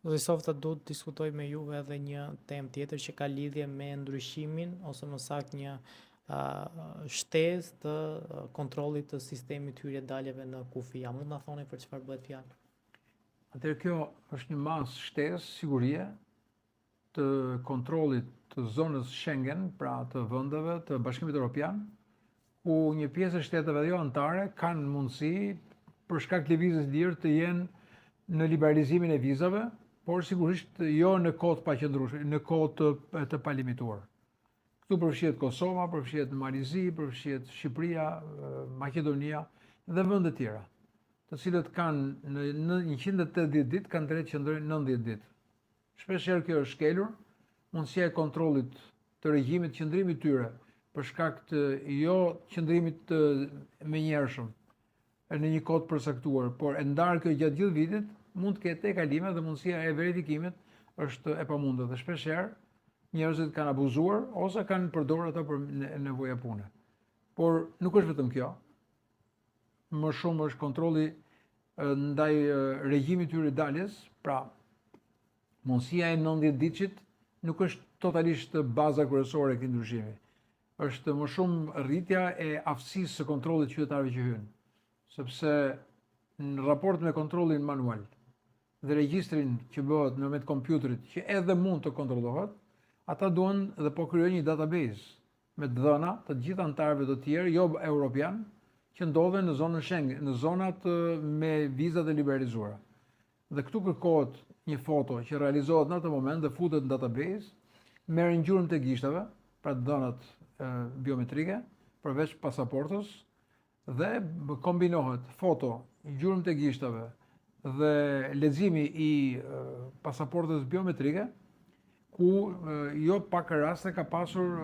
Zësofta du të diskutoj me juve edhe një temë tjetër që ka lidhje me ndryshimin ose më saktë një shtesë të kontrollit të sistemit hyrje daljeve në kufi. A mund na thoni për çfarë bëhet fjalë? Atëherë kjo është një masë shtesë sigurie të kontrollit të zonës Schengen, pra të vendeve të Bashkimit Evropian, ku një pjesë e shteteve jo anëtare kanë mundësi për shkak të lëvizjes lirë të jenë në liberalizimin e vizave, por sigurisht jo në kohë të paqëndrueshme, në kohë të palimituar. Këtu përfshihet Kosova, përfshihet Malizi, përfshihet Shqipëria, Maqedonia dhe vende të tjera, të cilët kanë në 180 ditë kanë drejt që qëndrojnë 90 ditë. Shpeshherë kjo është shkelur, mundësia e kontrollit të regjimit qëndrimit tyre për shkak të jo qëndrimit të menjëhershëm në një kohë të përcaktuar, por e ndarë kjo gjatë gjithë vitit, mund të ketë kalime dhe mundësia e verifikimit është e pamundur dhe shpeshherë njerëzit kanë abuzuar ose kanë përdorur ato për nevoja pune. Por nuk është vetëm kjo. Më shumë është kontrolli ndaj regjimit të daljes, pra mundësia e 90 ditësh nuk është totalisht baza kryesore e këtij ndryshimi. Është më shumë rritja e aftësisë së kontrollit qytetarëve që hyjnë, sepse në raport me kontrollin manual dhe regjistrin që bëhet nëpërmjet kompjuterit, që edhe mund të kontrollohet, ata duan dhe po krijojnë një database me dhëna të gjithë anëtarëve të tjerë jo europian që ndodhen në zonën Schengen, në zonat me vizat e liberalizuara. Dhe këtu kërkohet një foto që realizohet në atë moment dhe futet në database, merren gjurmë të gishtave, pra dhënat biometrike, përveç pasaportës, dhe kombinohet foto, gjurmë të gishtave dhe leximi i pasaportës biometrike, ku jo pak raste ka pasur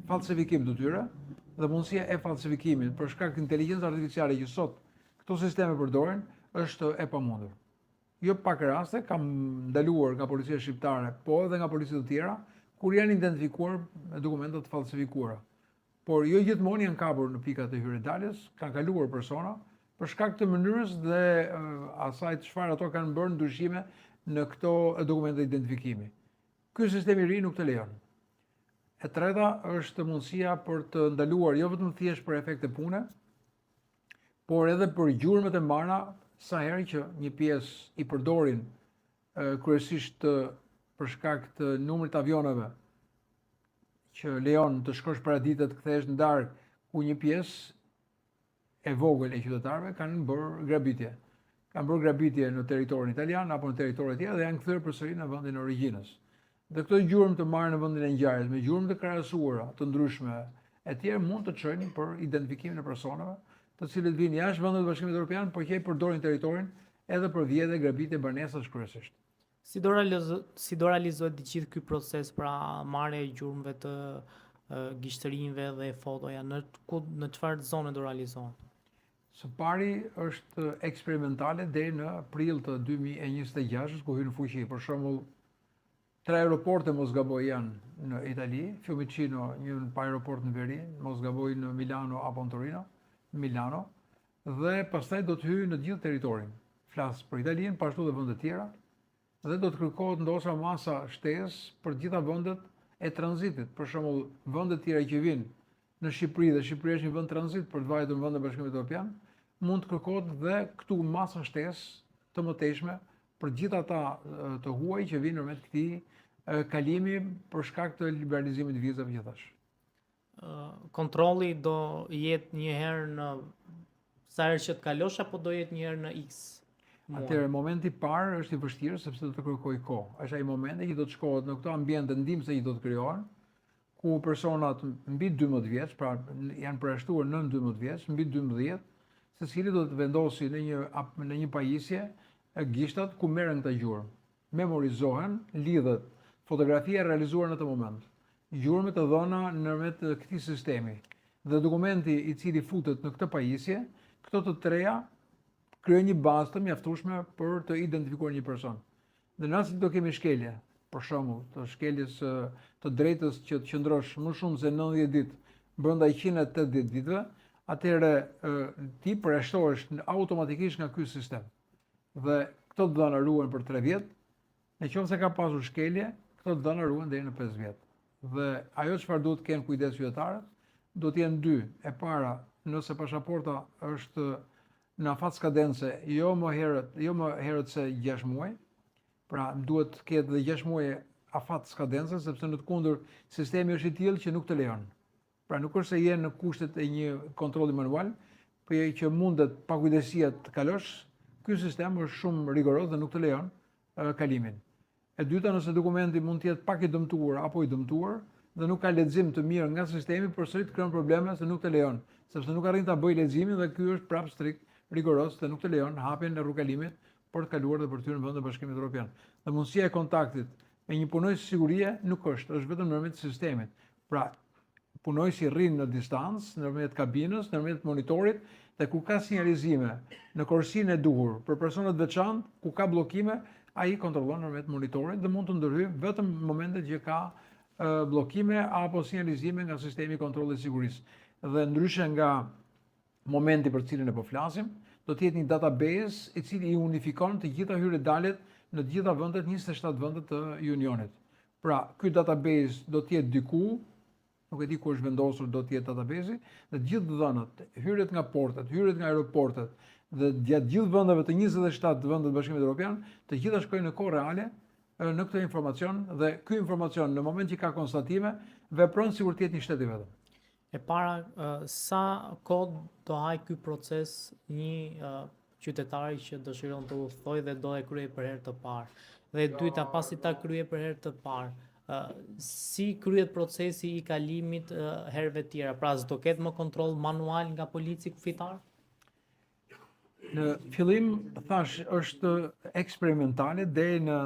falsifikim të tyre dhe mundësia e falsifikimit për shkak të inteligjencës artificiale që sot këto sisteme përdoren është e pamundur. Jo pak raste kam ndaluar nga policia shqiptare, po edhe nga policia të tjera, kur janë identifikuar dokumenta të falsifikuara. Por jo gjithmonë janë kapur në pikat e hyrje-daljes, kanë kaluar persona për shkak të mënyrës dhe asaj çfarë ato kanë bërë ndryshime në këto dokumente identifikimi. Ky sistem i ri nuk të lejon. E treta është mundësia për të ndaluar jo vetëm thjesht për efekte pune, por edhe për gjurmët e marra sa herë që një pjesë i përdorin kryesisht për shkak të numrit të avioneve që lejon të shkosh para ditë të kthehesh në darkë, ku një pjesë e vogël e qytetarëve kanë bërë grabitje. Kanë bërë grabitje në territorin italian apo në territoret tjera dhe janë kthyer përsëri në vendin e origjinës. Dhe këto gjurmë të marrë në vendin e ngjarjes me gjurmë të krahasuara, të ndryshme, e tjerë mund të çojnë për identifikimin e personave, të cilët vinë jashtë vendit të Bashkimit Evropian, por që përdorin territorin edhe për vjedhje, grabitje, banesas kryesisht. Si do realizohet gjithë ky proces, pra marrja e gjurmëve të gishtërinjve dhe fotoja, në çfarë zone do realizohen? Së pari është eksperimentale deri në prill të 2026, ku hyn në fuqi. Për shembull, 3 aeroporte mos gaboj janë në Itali, Fiumicino, një aeroport në Veri, mos gaboj në Milano apo në Torino, Milano, dhe pastaj do të hyjë në gjithë territorin. Flas për Italinë, po ashtu edhe vende të tjera, dhe do të kërkohet ndoshta masa shtesë për gjitha vendet e tranzitit. Për shembull, vende të tjera që vinë në Shqipëri dhe Shqipëria është një vend tranzit për të vajtur në vende e Bashkimit Evropian, mund të kërkohet dhe këtu masa shtesë të mëtejshme për gjithë ata të huaj që vinë nëpërmjet këtij kalimi për shkak të liberalizimit të vizave gjithashtu. Kontrolli do jetë një herë në sa herë që të kalosh apo do jetë një herë në X? Atëherë momenti i parë është i vështirë sepse do të kërkojë kohë. Është ai momenti që do të shkohet në këto ambiente ndihmëse që do të krijohen, ku personat mbi 12 vjeç, pra janë përjashtuar nën 12 vjeç, mbi 12, secili do të vendosi në një pajisje gishtat ku merren këta gjurmë. Memorizohen, lidhet fotografia realizuar në atë moment. Gjurmët e dhëna nëpërmjet këtij sistemi dhe dokumenti i cili futet në këtë pajisje, këto të treja krijojnë një bazë të mjaftueshme për të identifikuar një person. Dhe në rast se do kemi shkelje, për shembull, të shkeljes të drejtës që të qëndrosh më shumë se 90 ditë brenda 180 ditëve, atëherë ti përjashtohesh automatikisht nga ky sistem. Dhe këto dhëna ruhen për 3 vjet, Në qoftë se ka pasur shkelje, këto dhëna ruhen deri në 5 vjet. Dhe ajo çfarë duhet të kenë kujdes qytetarët, do të jenë dy. E para, nëse pasaporta është në afat skadence, jo më herët se 6 muaj, pra duhet të ketë dhe 6 muaj afat skadence, sepse në të kundër sistemi është i tillë që nuk të lejon. Pra nuk është se je në kushtet e një kontrolli manual, por që mundet pa kujdesia të kalosh, ky sistem është shumë rigoros dhe nuk të lejon kalimin. E dyta, nëse dokumenti mund të jetë pak i dëmtuar apo i dëmtuar dhe nuk ka lexim të mirë nga sistemi, përsëri të krijon probleme se nuk të lejon, sepse nuk arrin ta bëj leximin dhe ky është prapë strikt rigoros dhe nuk të lejon hapjen e rrugëkalimit për të kaluar dhe për të hyrë në vendin e Bashkimit Evropian. Dhe mundësia e kontaktit me një punojës sigurie nuk është vetëm nëpërmjet sistemit. Pra, punojësi rrin në distancë, nëpërmjet kabinës, nëpërmjet monitorit, dhe ku ka sinjalizime në korsinë e duhur për personat veçantë, ku ka bllokime, ai kontrollon nëpërmjet monitorit dhe mund të ndërhyjë vetëm në momentet që ka bllokime apo sinjalizime nga sistemi i kontrollit të sigurisë. Dhe ndryshe nga momenti për cilin e po flasim, do të jetë një database i cili i unifikon të gjitha hyrje-daljet në të gjitha vendet, 27 vendet të Unionit. Pra, ky database do të jetë diku, nuk e di ku është vendosur, do të jetë database-i, dhe të gjithë dhënat, hyrjet nga portet, hyrjet nga aeroportet dhe gjatë gjithë vendeve të 27 vendet të Bashkimit Evropian, të gjitha shkojnë në kohë reale në këtë informacion dhe ky informacion në moment që ka konstatime vepron sikur të jetë një shtet i vetëm. E para, sa kohë do haj ky proces një qytetari që dëshiron të udhëtojë dhe do e kryej për herë të parë. Dhe e dyta, pasi ta kryej për herë të parë, si kryet procesi i kalimit herëve tjera? Pra, s'do ketë më kontroll manual nga polici kufitar? Në fillim, thash, është eksperimentale deri në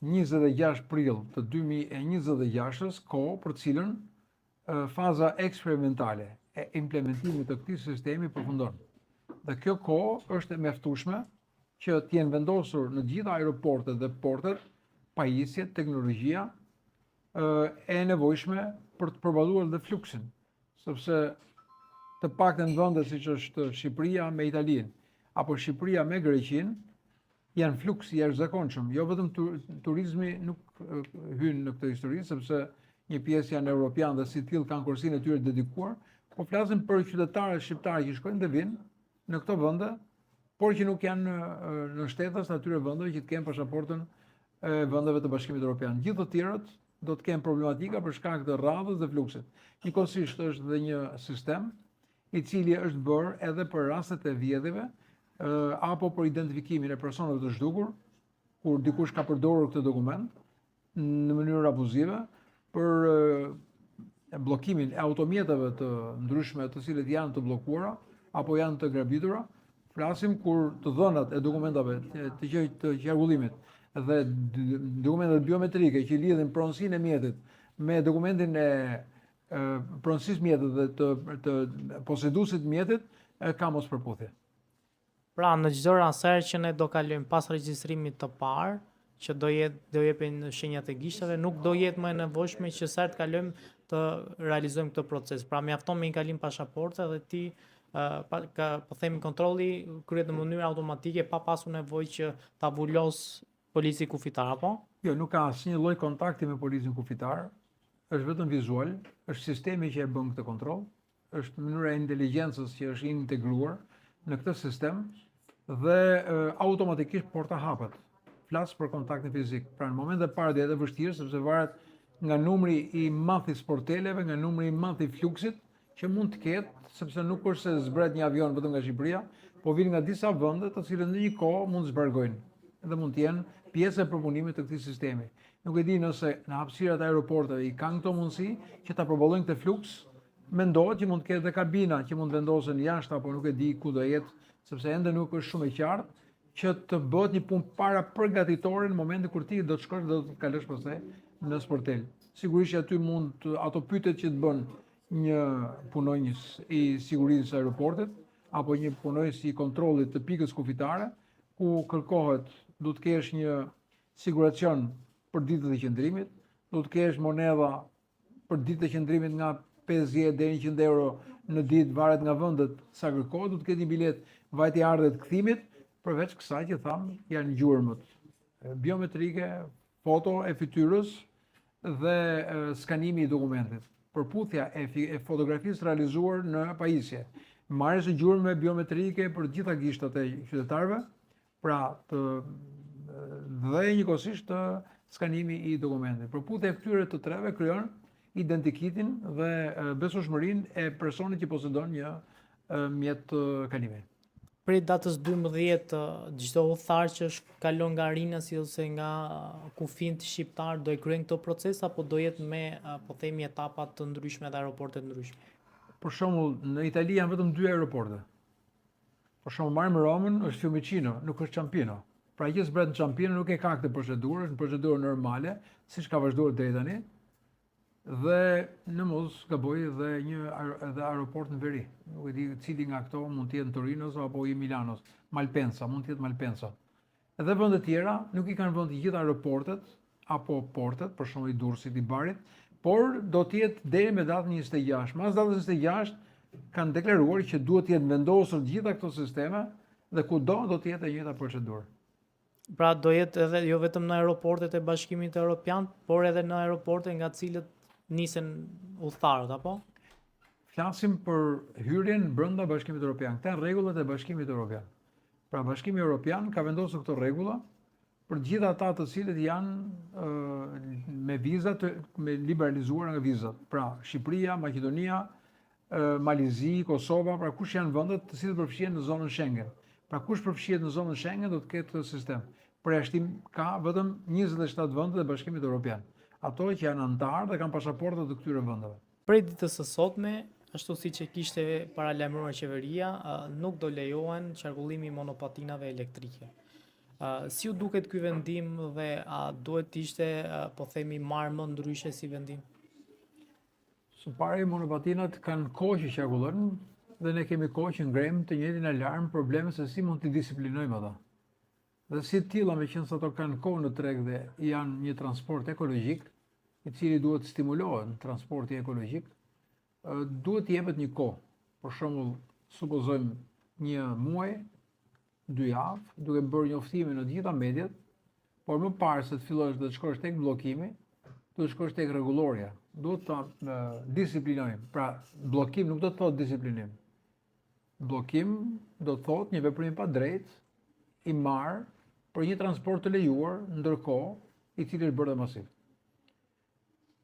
26 prill të 2026-s, kohë për cilën faza eksperimentale e implementimit të këtij sistemi përfundon. Dhe kjo kohë është e mjaftueshme që të jenë vendosur në gjitha aeroportet dhe portet pajisjet, teknologjia e nevojshme për të përballuar dhe fluksin, sepse të paktën vende siç është Shqipëria me Italinë apo Shqipëria me Greqinë janë fluks i jashtëzakonshëm. Jo vetëm turizmi nuk hyn në këtë histori, sepse një pjesë janë europianë dhe si tillë kanë kursinë e tyre dedikuar, po flasim për qytetarët shqiptarë që shkojnë dhe vinë në këto vende, por që nuk janë në shtetas të atyre vendeve që të kenë pasaportën e vendeve të Bashkimit Evropian. Gjithë të tjerët do të kenë problematika për shkak të radhës dhe fluksit. Njëkohësisht është dhe një sistem i cili është bërë edhe për rastet e vjedhjeve apo për identifikimin e personave të zhdukur, kur dikush ka përdorur këtë dokument në mënyrë abuzive për bllokimin e automjeteve të ndryshme të cilët janë të bllokuara apo janë të grabitura. Flasim kur të dhënat e dokumentave të qarkullimit dhe dokumentet biometrike që lidhin pronësinë e mjetit me dokumentin e pronësisë mjetit dhe të poseduesit mjetit ka mospërputhje. Pra, në çdo rast që ne do kalojmë pas regjistrimit të parë, që do jepen shenjat e gishtave, nuk do jetë më e nevojshme që sa të kalojmë të realizojmë këtë proces. Pra, mjafton me një kalim pasaporte dhe ti po themi kontrolli kryhet në mënyrë automatike pa pasur nevojë që ta vulos polici kufitar, apo? Jo, nuk ka asnjë lloj kontakti me policin kufitar, është vetëm vizual, është sistemi që e bën këtë kontroll, është mënyra e inteligjencës që është integruar në këtë sistem dhe automatikisht porta hapet. Flas për kontaktin fizik. Pra në momentet e parë do jetë vështirë sepse varet nga numri i madh i sporteleve, nga numri i madh i fluksit që mund të ketë, sepse nuk është se zbret një avion vetëm nga Shqipëria, po vjen nga disa vende të cilët në një kohë mund të zbargojnë dhe mund të jenë pjesë e përpunimit të këtij sistemi. Nuk e di nëse në hapësirat e aeroporteve i kanë këto mundësi që ta përballojnë këtë fluks. Mendohet që mund të ketë dhe kabina që mund vendosen jashtë apo nuk e di ku do jetë, sepse ende nuk është shumë e qartë që të bëhet një punë para përgatitore në momentin kur ti do të shkosh dhe do të kalosh pastaj në sportel. Sigurisht që aty mund ato pyetjet që të bën një punonjës i sigurisë së aeroportit apo një punonjës i kontrollit të pikës kufitare, ku kërkohet do të kesh një siguracion për ditët e qëndrimit, do të kesh monedha për ditët e qëndrimit nga 50 deri 100 euro në ditë, varet nga vendet sa kërkohet, do të ketë një bilet vajtje ardhe të kthimit, përveç kësaj që tham janë gjurmët biometrike, foto e fytyrës dhe skanimi i dokumentit. Përputhja e fotografisë realizuar në pajisje. Marrjes së gjurmëve biometrike për të gjitha gishtat e qytetarëve, pra dhe njëkohësisht skanimi i dokumentit. Përputhja e këtyre të treve krijon identikitin dhe besueshmërinë e personit që posedon një mjet kalimi. Prej datës 12 çdo udhëtar që kalon nga Rinasi ose nga kufijt shqiptar do e kryen këto proces apo do jetë me po themi etapa të ndryshme dhe aeroporte të ndryshme? Për shembull, në Itali janë vetëm 2 aeroporte. Për shembull, marrim Romën, është Fiumicino, nuk është Ciampino. Pra që zbret në Ciampino nuk e ka këtë procedurë, është një procedurë normale, siç ka vazhduar deri tani. Dhe në mos gaboj dhe aeroport në veri. Nuk e di cili nga këto mund të jetë në Torinos apo i Milanos. Malpensa, mund të jetë Malpensa. Edhe vende të tjera nuk i kanë vënë të gjitha aeroportet apo portet, për shembull i Durrësit, i Barit, por do të jetë deri me datën 26. Mas datës 26 kanë deklaruar që duhet të jetë vendosur gjitha këto sisteme dhe kudo do të jetë e njëjta procedurë. Pra do jetë edhe jo vetëm në aeroportet e Bashkimit Evropian, por edhe në aeroporte nga cilët nisen udhëtarët, apo? Flasim për hyrjen brenda Bashkimit Evropian. Këto janë rregullat e Bashkimit Evropian. Pra Bashkimi Evropian ka vendosur këto rregulla për gjithë ata të cilët janë me vizat, me liberalizuar nga vizat. Pra Shqipëria, Maqedonia, Malizi, Kosova, pra kush janë vendet të cilët përfshihen në zonën Schengen. Pra kush përfshihet në zonën Schengen do të ketë këtë sistem. Përjashtim ka vetëm 27 vende të Bashkimit Evropian. Ato që janë antarë dhe kanë pasaporta të këtyre vendeve. Prej ditës së sotme, ashtu siç e kishte paralajmëruar qeveria, nuk do lejohen qarkullimi i monopatinave elektrike. Si u duket ky vendim dhe a duhet ishte po themi marrë më ndryshe si vendim? Së pari monopatinat kanë kohë që qarkullojnë dhe ne kemi kohë që ngrem të njëjtin alarm probleme se si mund të disiplinojmë ata. Dhe si të tilla meqense ato kanë kohë në treg dhe janë një transport ekologjik, i cili duhet stimulohet në transporti ekologjik, duhet të jepet një kohë. Për shembull, supozojmë një muaj, 2 javë, duke bërë njoftime në të gjitha mediat, por më parë se të fillosh dhe të shkosh tek bllokimi, duhet të shkosh tek rregulloria. Duhet ta disiplinojmë. Pra, bllokim nuk do të thotë disiplinim. Bllokim do të thotë një veprim pa drejtë i marrë për një transport të lejuar ndërkohë, i cili është bërë masiv.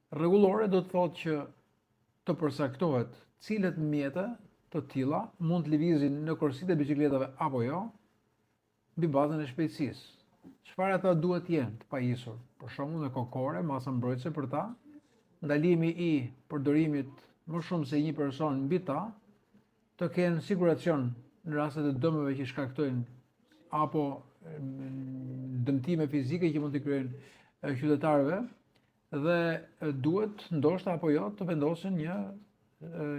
Rregullore do të thotë që të përcaktohet cilet mjete të tilla mund të lëvizin në korsitë e biçikletave apo jo, mbi bazën e shpejtësisë. Çfarë ata duhet të jenë të pajisur? Për shembull me kokore, masa mbrojtëse për ta, ndalimi i përdorimit më shumë se një person mbi ta, të kenë siguracion në rastet e dëmeve që shkaktojnë apo dëmtime fizike që mund të kryejnë qytetarëve, dhe duhet ndoshta apo jo të vendosin një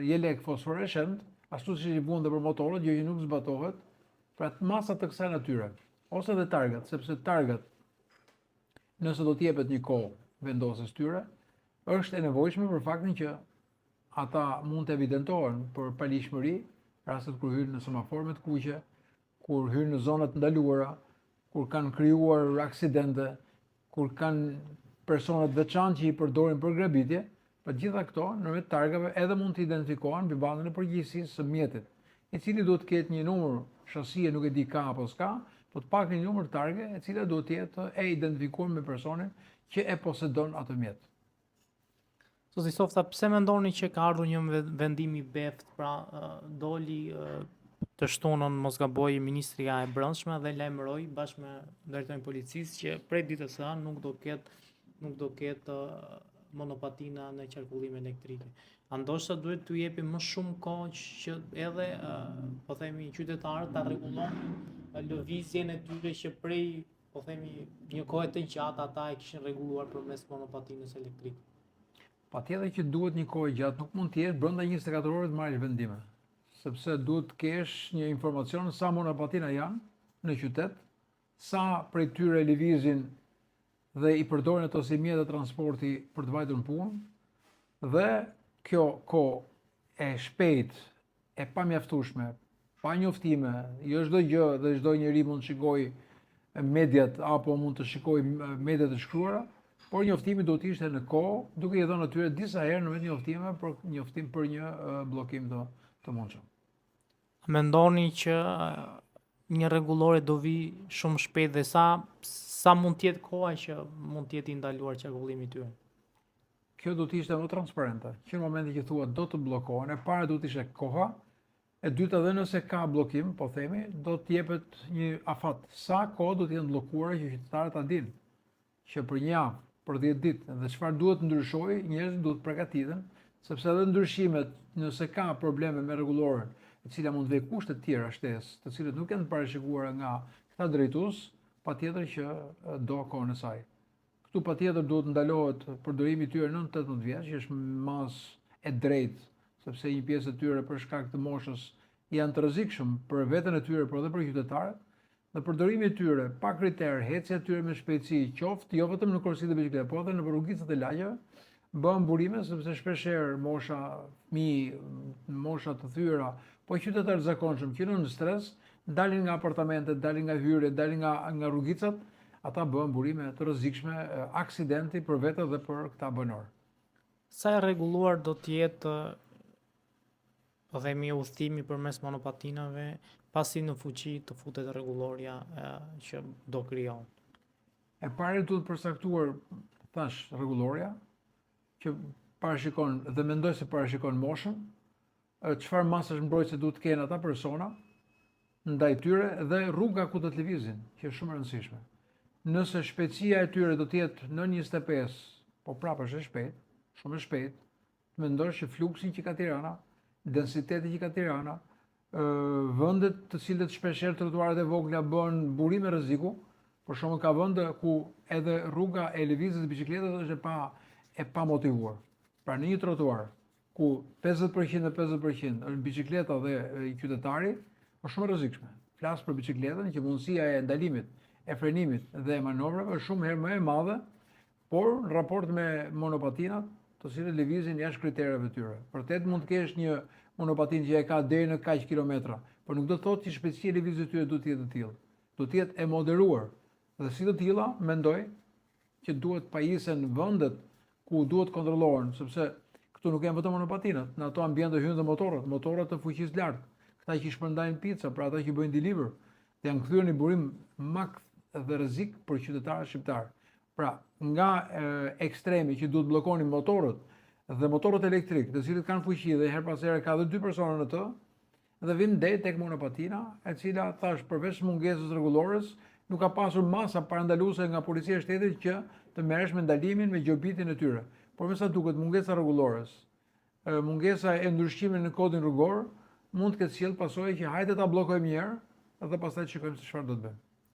jelek fosforescent, ashtu siç i bën dhe për motorët, gjë që nuk zbatohet, pra masa të kësaj natyre, ose dhe targat, sepse targat, nëse do të jepet një kohë vendosjes tyre, është e nevojshme për faktin që ata mund të evidentohen për palishmëri, rastet kur hyn në semaforë të kuqe, kur hyn në zonat ndaluara, kur kanë krijuar aksidente, kur kanë personat veçantë që i përdorin për grabitje, për gjitha këto në targave edhe mund të identifikohen mbi bazën e përgjegjësisë së mjetit, i cili duhet të ketë një numër shasie, nuk e di ka apo s'ka, po të paktën një numër targe e cila duhet të jetë e identifikuar me personin që e posedon atë mjet. Zotë Softa, pse mendoni që ka ardhur një vendim i beft, pra doli të shtunën mos gaboj Ministria e Brendshme dhe lajmëroi bashkë me drejtorin e policisë që prej ditës së anë nuk do ketë monopatina në qarkullim elektrike. Ndoshta duhet t'u jepi më shumë kohë që edhe po themi qytetarët ta rregullojnë lëvizjen e tyre që prej po themi një kohë të gjatë ata e kishin rregulluar përmes monopatinës elektrike. Patjetër që duhet një kohë gjatë, nuk mund të jetë brenda 24 orë të marrësh vendime, sepse duhet të kesh një informacion sa monopatina janë në qytet, sa prej tyre lëvizin dhe i përdorin ato si mjet të transporti për të vajtur në punë, dhe kjo kohë e shpejt, e pamjaftueshme, pa njoftime, jo çdo gjë dhe çdo njeri mund të shikojë mediat apo mund të shikoj mediat të shkruara, por njoftimi do të ishte në kohë, duke i dhënë atyre disa herë në vetë njoftime për njoftim për një bllokim të mundshëm. Mendoni që një rregullore do vi shumë shpejt dhe sa mund të jetë koha që mund të jetë i ndaluar qarkullimi i tyre? Kjo do të ishte më transparente, që në momentin që thua do të bllokohen, e para do të ishte koha, e dyta dhe nëse ka bllokim, po themi, do të jepet një afat. Sa kohë do të jenë bllokuara që qytetarët ta dinë që për një javë, për 10 ditë, dhe çfarë duhet ndryshojë, njerëzit duhet përgatiten, sepse edhe ndryshimet, nëse ka probleme me rregulloren, e cila mund të vejë kushte të tjera shtesë, të cilët nuk janë parashikuara nga këta drejtues, patjetër që do kohën e saj. Këtu patjetër duhet ndalohet përdorimi i tyre nën 18 vjeç, që është masë e drejtë, sepse një pjesë e tyre për shkak të moshës janë të rrezikshëm për veten e tyre, por edhe për qytetarët. Dhe përdorimi i tyre pa kriter, hecja e tyre me shpejtësi, qoftë jo vetëm në korsitë e biçikletë, por edhe në rrugicat e lagjeve, bën burime sepse shpeshherë mosha fëmijë, mosha të thyera, po qytetarë të zakonshëm që në stres, dalin nga apartamentet, dalin nga hyrjet, dalin nga rrugicat, ata bëhen burime të rrezikshme, aksidenti për vete dhe për këta banor. Sa e rregulluar do të jetë po themi udhëtimi përmes monopatinave pasi në fuqi të futet rregulloria që do krijon? E pari duhet përcaktuar, thash, rregulloria që parashikon dhe mendoj se parashikon moshën, çfarë masësh mbrojtëse duhet të kenë ata persona ndaj tyre dhe rruga ku do të lëvizin, që është shumë e rëndësishme. Nëse shpejtësia e tyre do të jetë në 25, po prapë është e shpejt, shumë e shpejt, mendosh që fluksi që ka Tirana, densiteti që ka Tirana, vendet të cilët shpeshherë trotuaret e vogla bën burime rreziku, por shumë ka vende ku edhe rruga e lëvizjes së biçikletës është e pa motivuar. Pra në një trotuar ku 50% e 50% është biçikleta dhe qytetari, është shumë rrezikshme. Flas për biçikletën që mundësia e ndalimit, e frenimit dhe e manovrave është shumë herë më e madhe, por në raport me monopatinat, të cilët lëvizin jashtë kritereve tyre. Vërtet mund të kesh një monopatin që e ka deri në kaq kilometra, por nuk do të thotë që shpejtësia e lëvizjes tyre duhet të jetë e tillë. Duhet të jetë e moderuar. Dhe si të tilla, mendoj që duhet pajisen vendet ku duhet kontrollohen, sepse këtu nuk janë vetëm monopatinat, në ato ambiente hyn dhe motorrat të fuqisë lartë, këta që shpërndajnë pica, pra ata që bëjnë deliver, dhe janë kthyer në burim makt dhe rrezik për qytetarët shqiptar. Pra, nga ekstremi që duhet bllokonin motorët dhe motorët elektrik, të cilët kanë fuqi dhe her pas here ka edhe 2 persona në të, dhe vim deri tek monopatina, e cila thash përveç mungesës rregullores, nuk ka pasur masa parandaluese nga policia e shtetit që të merresh me ndalimin, me gjobitin e tyre. Por me sa duket mungesa rregullores, mungesa e ndryshimit në kodin rrugor, mund të ketë sjell pasojë që hajde ta bllokojmë një herë dhe pastaj shikojmë se çfarë do të bëjmë.